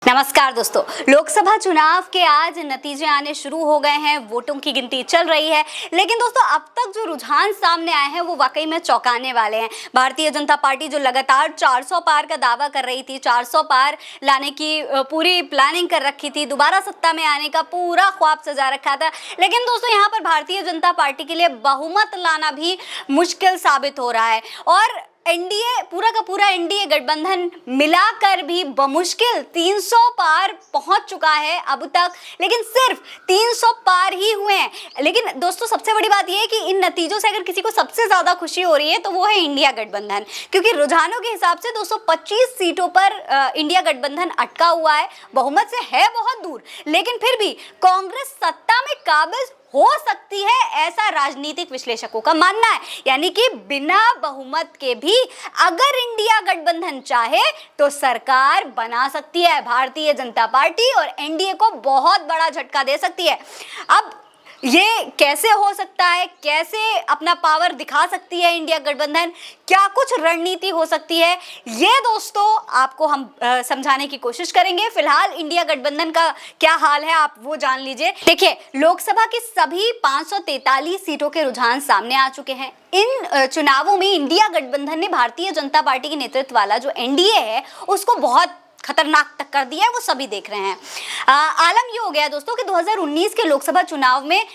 नमस्कार दोस्तों, लोकसभा चुनाव के आज नतीजे आने शुरू हो गए हैं। वोटों की गिनती चल रही है, लेकिन दोस्तों अब तक जो रुझान सामने आए हैं वो वाकई में चौंकाने वाले हैं। भारतीय जनता पार्टी जो लगातार 400 पार का दावा कर रही थी, 400 पार लाने की पूरी प्लानिंग कर रखी थी, दोबारा सत्ता में आने का पूरा ख्वाब सजा रखा था, लेकिन दोस्तों यहाँ पर भारतीय जनता पार्टी के लिए बहुमत लाना भी मुश्किल साबित हो रहा है। और एनडीए पूरा का पूरा एनडीए गठबंधन मिलाकर भी बमुश्किल 300 पार पहुंच चुका है अब तक, लेकिन सिर्फ 300 पार ही हुए हैं। लेकिन दोस्तों सबसे बड़ी बात यह है कि इन नतीजों से अगर किसी को सबसे ज्यादा खुशी हो रही है तो वो है इंडिया गठबंधन, क्योंकि रुझानों के हिसाब से 225 सीटों पर इंडिया गठबंधन अटका हुआ है। बहुमत से है बहुत दूर, लेकिन फिर भी कांग्रेस सत्ता में काबिज हो सकती है, ऐसा राजनीतिक विश्लेषकों का मानना है। यानी कि बिना बहुमत के भी अगर इंडिया गठबंधन चाहे तो सरकार बना सकती है। भारतीय जनता पार्टी और एनडीए को बहुत बड़ा झटका दे सकती है। अब ये कैसे हो सकता है, कैसे अपना पावर दिखा सकती है इंडिया गठबंधन, क्या कुछ रणनीति हो सकती है, ये दोस्तों आपको हम समझाने की कोशिश करेंगे। फिलहाल इंडिया गठबंधन का क्या हाल है आप वो जान लीजिए। देखिए, लोकसभा की सभी 543 सीटों के रुझान सामने आ चुके हैं। इन चुनावों में इंडिया गठबंधन ने भारतीय जनता पार्टी के नेतृत्व वाला जो एनडीए है उसको बहुत खतरनाक टक्कर दिया है, वो सभी देख रहे हैं। आलम ये हो गया दोस्तों कि 2019 के लोकसभा चुनाव में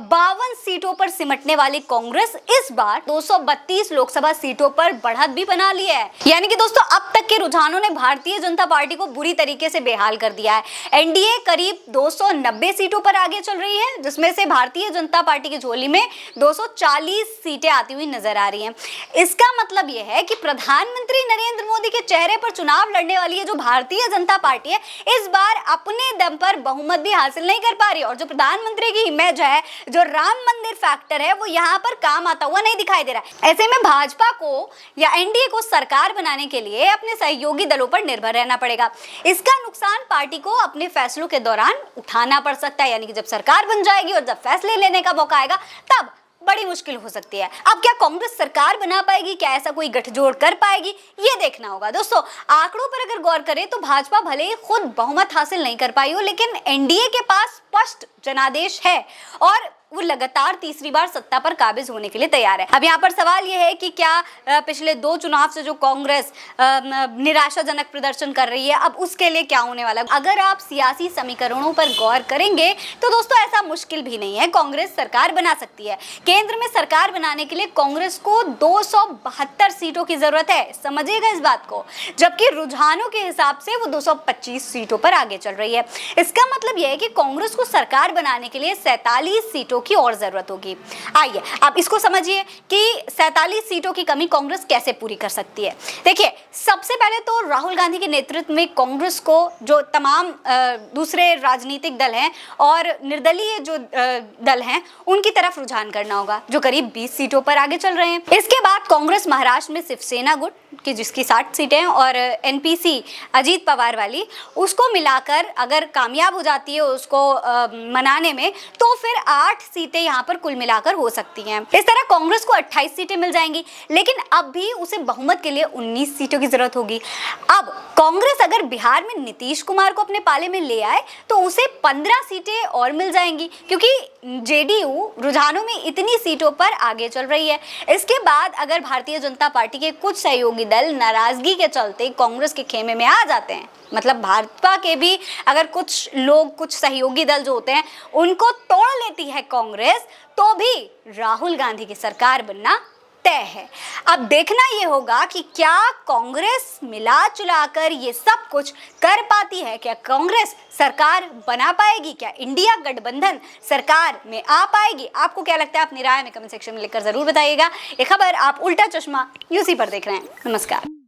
52 सीटों पर सिमटने वाली कांग्रेस इस बार 232 लोकसभा सीटों पर बढ़त भी बना ली है। यानी कि दोस्तों अब तक के रुझानों ने भारतीय जनता पार्टी को बुरी तरीके से बेहाल कर दिया है। एनडीए करीब 290 सीटों पर आगे चल रही है, जिसमें से भारतीय जनता पार्टी की झोली में 240 सीटें आती हुई नजर आ रही हैं। इसका मतलब यह है कि प्रधानमंत्री नरेंद्र मोदी के चेहरे पर चुनाव लड़ने वाली है जो भारतीय जनता पार्टी है, इस बार अपने दम पर बहुमत भी हासिल नहीं कर पा रही। और जो प्रधानमंत्री की इमेज है, जो राम मंदिर फैक्टर है, वो यहाँ पर काम आता हुआ नहीं दिखाई दे रहा है। ऐसे में भाजपा को या एनडीए को सरकार बनाने के लिए अपने सहयोगी दलों पर निर्भर रहना पड़ेगा। इसका नुकसान पार्टी को अपने फैसलों के दौरान उठाना पड़ सकता है। यानी कि जब सरकार बन जाएगी और जब फैसले लेने का मौका आएगा तब बड़ी मुश्किल हो सकती है। अब क्या कांग्रेस सरकार बना पाएगी, क्या ऐसा कोई गठजोड़ कर पाएगी, ये देखना होगा। दोस्तों आंकड़ों पर अगर गौर करें तो भाजपा भले ही खुद बहुमत हासिल नहीं कर पाई हो, लेकिन एनडीए के पास स्पष्ट जनादेश है और वो लगातार तीसरी बार सत्ता पर काबिज होने के लिए तैयार है। अब यहाँ पर सवाल यह है कि क्या पिछले 2 चुनाव से जो कांग्रेस निराशाजनक प्रदर्शन कर रही है, अब उसके लिए क्या होने वाला है। अगर आप सियासी समीकरणों पर गौर करेंगे तो दोस्तों ऐसा मुश्किल भी नहीं है, कांग्रेस सरकार बना सकती है। केंद्र में सरकार बनाने के लिए कांग्रेस को 272 सीटों की जरूरत है, समझिएगा इस बात को, जबकि रुझानों के हिसाब से वो 225 सीटों पर आगे चल रही है। इसका मतलब यह है कि कांग्रेस को सरकार बनाने के लिए 47 सीटों की और जरूरत होगी। आइए आप इसको समझिए कि 47 सीटों की कमी कांग्रेस कैसे पूरी कर सकती है। देखिए, सबसे पहले तो राहुल गांधी के नेतृत्व में कांग्रेस को जो तमाम दूसरे राजनीतिक दल हैं और निर्दलीय जो दल हैं उनकी तरफ रुझान करना होगा, जो करीब 20 सीटों पर आगे चल रहे हैं। इसके बाद कांग्रेस महाराष्ट्र में शिवसेना गुट की जिसकी 60 सीटें और एनपीसी अजीत पवार वाली, उसको मिलाकर अगर कामयाब हो जाती है उसको मनाने में, तो फिर 8 सीटें यहाँ पर कुल मिलाकर हो सकती हैं। इस तरह कांग्रेस को 28 सीटें मिल जाएंगी, लेकिन अब भी उसे बहुमत के लिए 19 सीटों की जरूरत होगी। अब कांग्रेस अगर बिहार में नीतीश कुमार को अपने पाले में ले आए तो उसे 15 सीटें और मिल जाएंगी, क्योंकि जेडीयू रुझानों में इतनी सीटों पर आगे चल रही है। इसके बाद अगर भारतीय जनता पार्टी के कुछ सहयोगी दल नाराजगी के चलते कांग्रेस के खेमे में आ जाते हैं, मतलब भाजपा के भी अगर कुछ लोग, कुछ सहयोगी दल जो होते हैं उनको तोड़ लेती है कांग्रेस, तो भी राहुल गांधी की सरकार बनना तय है। अब देखना ये होगा कि क्या कांग्रेस मिला जुलाकर ये सब कुछ कर पाती है, क्या कांग्रेस सरकार बना पाएगी, क्या इंडिया गठबंधन सरकार में आ पाएगी। आपको क्या लगता है, अपनी राय में कमेंट सेक्शन में लिखकर जरूर बताइएगा। ये खबर आप उल्टा चश्मा यूसी पर देख रहे हैं। नमस्कार।